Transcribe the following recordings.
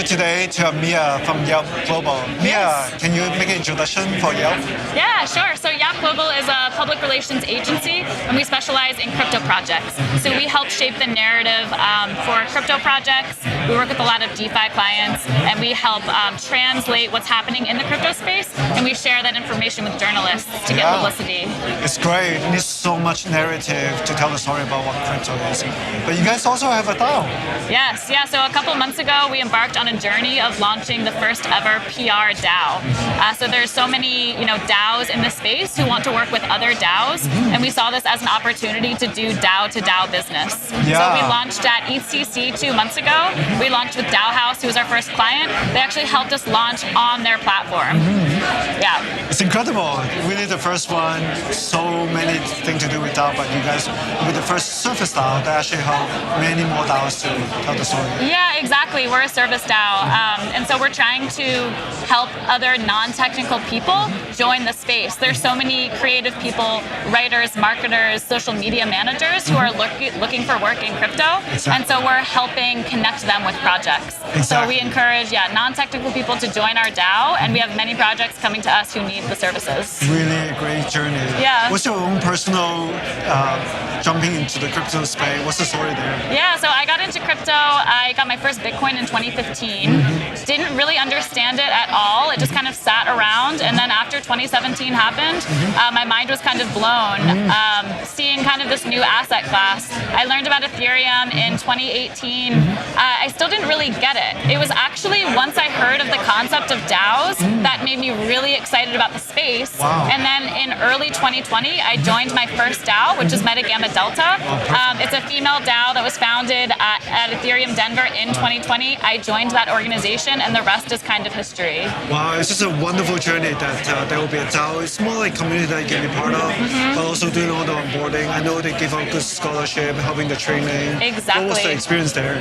today to Mia from YAP Global. Mia, can you make an introduction for YAP? Yeah, sure. So YAP Global is a public relations agency, and we specialize in crypto projects. So we help shape the narrative for crypto projects. We work with a lot of DeFi clients, and we help translate what's happening in the crypto space, and we share that information with journalists to get publicity. It's great. It needs so much narrative to tell the story about what crypto is. But you guys also have a DAO. Yes, yeah. So a couple months ago, we embarked on a journey of launching the first ever PR DAO. So there's so many, DAOs in the space who want to work with other DAOs, and we saw this as an opportunity to do DAO to DAO business. Yeah. So we launched at ETHCC 2 months ago. We launched with DAO House, who was our first client. They actually helped us launch on their platform. Yeah. It's incredible. Really the first one, so many things to do with DAO, but you guys were the first surface DAO that actually helped many more DAOs to tell the story. Yeah, exactly. We're a service DAO. And so we're trying to help other non-technical people join the space. There's so many creative people, writers, marketers, social media managers who are looking for work in crypto. Exactly. And so we're helping connect them with projects. Exactly. So we encourage non-technical people to join our DAO, and we have many projects coming to us who need the services. Really a great journey. Yeah. What's your own personal jumping into the crypto space? What's the story there? Yeah, so I got into crypto. I got my first Bitcoin in 2015. Didn't really understand it at all. It just kind of sat around. And then after 2017 happened, my mind was kind of blown. Seeing kind of this new asset class. I learned about Ethereum in 2018. I still didn't really get it. It was actually once I heard of the concept of DAOs that made me really excited about the space. Wow. And then in early 2020, I joined my first DAO, which is Meta Gamma Delta. It's a female DAO that was founded at Ethereum Denver in 2020. I joined that organization, and the rest is kind of history. Wow, it's just a wonderful journey that there will be a DAO. It's more like a community that you can be part of, but also doing all the onboarding. I know they give out good scholarship, helping the training. Exactly. What was the experience there?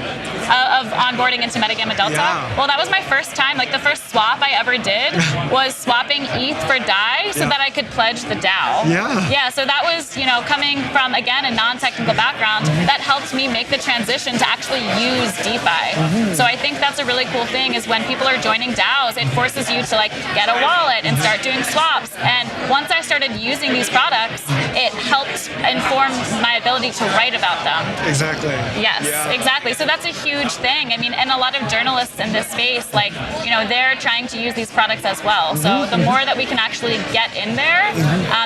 Of onboarding into Meta Gamma Delta? Yeah. Well, that was my first time. Like the first swap I ever did was swapping ETH for DAI so that I could pledge the DAO. Yeah. Yeah, so that was, coming from, again, a non-technical background, that helped me make the transition to actually use DeFi. So I think that's a really cool thing is when people are joining DAOs, it forces you to get a wallet and start doing swaps. And once I started using these products, it helped inform my ability to write about them. Exactly. Yes, exactly. So that's a huge thing. I mean, and a lot of journalists in this space, they're trying to use these products as well. So the more that we can actually get in there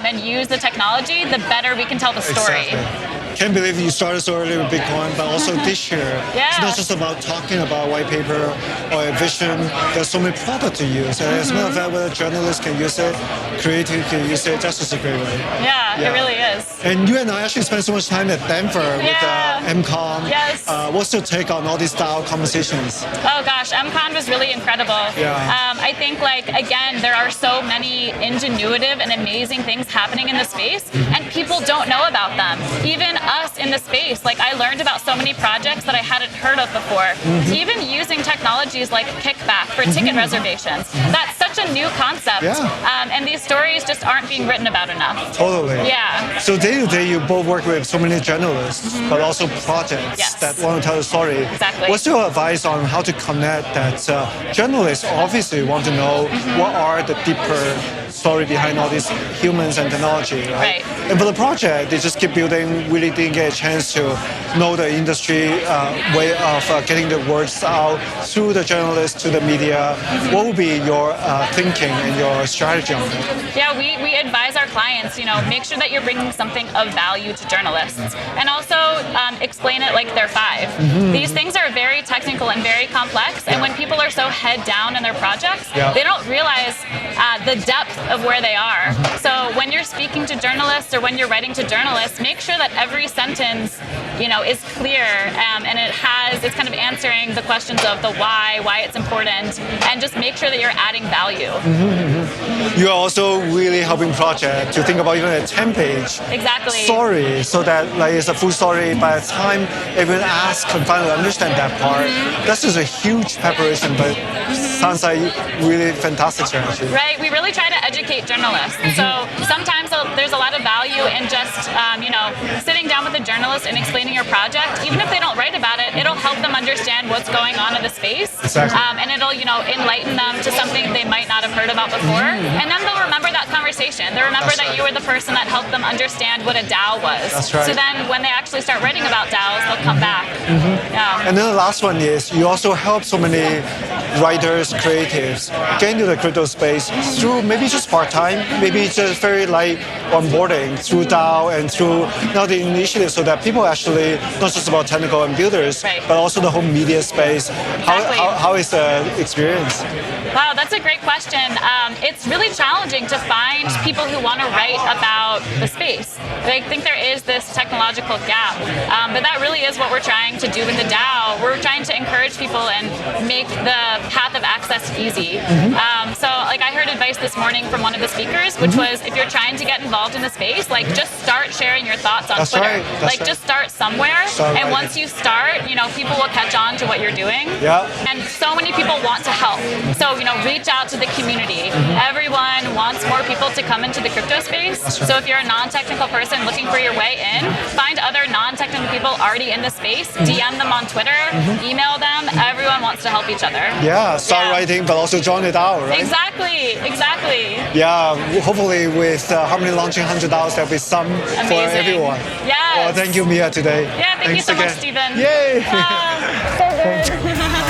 and use the technology, the better we can tell the story. Exactly. Can't believe you started so early with Bitcoin, but also this year. It's not just about talking about white paper or a vision. There's so many products to use. And as a matter of fact, whether journalists can use it, creative can use it, that's just a great way. Yeah, it really is. And you and I actually spent so much time at Denver with MCon. Yes. What's your take on all these DAO conversations? Oh gosh, MCon was really incredible. Yeah. I think again, there are so many ingenuitive and amazing things happening in the space, and people don't know about them. Even us in the space, I learned about so many projects that I hadn't heard of before. Even using technologies like Kickback for ticket reservations. That's such a new concept. And these stories just aren't being written about enough. Totally. Yeah. So day to day, you both work with so many journalists, but also projects that want to tell the story. Exactly. What's your advice on how to connect that journalists obviously want to know what are the deeper story behind all these humans and technology, right? And for the project, they just keep building, really didn't get a chance to know the industry way of getting the words out through the journalists to the media. What would be your thinking and your strategy on that? Yeah, we advise our clients, make sure that you're bringing something of value to journalists. And also explain it like they're five. These things are very technical and very complex, and when people are so head down in their projects, they don't realize the depth of where they are. So when you're speaking to journalists or when you're writing to journalists, make sure that every sentence, is clear and it's kind of answering the questions of the why it's important, and just make sure that you're adding value. You're also really helping project to think about even a 10-page story, so that it's a full story. By the time everyone asks can finally understand that part, that's just a huge preparation, but sounds like really fantastic strategy. Right, we really try to educate journalists. So sometimes there's a lot of value in just, sitting down with a journalist journalist and explaining your project, even if they don't write about it, it'll help them understand what's going on in the space. Exactly. And it'll, enlighten them to something they might not have heard about before. And then they'll remember that conversation. They'll remember that you were the person that helped them understand what a DAO was. That's right. So then when they actually start writing about DAOs, they'll come back. Yeah. And then the last one is you also help so many writers, creatives get into the crypto space through maybe just part-time, maybe just very light onboarding through DAO and through the initiative, so that people actually, not just about technical and builders, right, but also the whole media space. Exactly. How is the experience? Wow, that's a great question. It's really challenging to find people who want to write about the space. I think there is this technological gap, but that really is what we're trying to do with the DAO. We're trying to encourage people and make the path of access easy. So I heard advice this morning from one of the speakers, which was if you're trying to get involved in the space, just start sharing your thoughts on Twitter. Just start somewhere. And once you start, people will catch on to what you're doing. Yeah. And so many people want to help. So, reach out to the community. Everyone wants more people to come into the crypto space. So if you're a non-technical person looking for your way in, find other non-technical people already in the space, DM them on Twitter, email them. Everyone wants to help each other. Yeah, start writing, but also join it out, right? Exactly. Yeah, hopefully with Harmony launching 100 DAOs, there'll be some for everyone. Yes. Well, thank you, Mia, today. Yeah, thank you so much, Stephen. Yay! So good.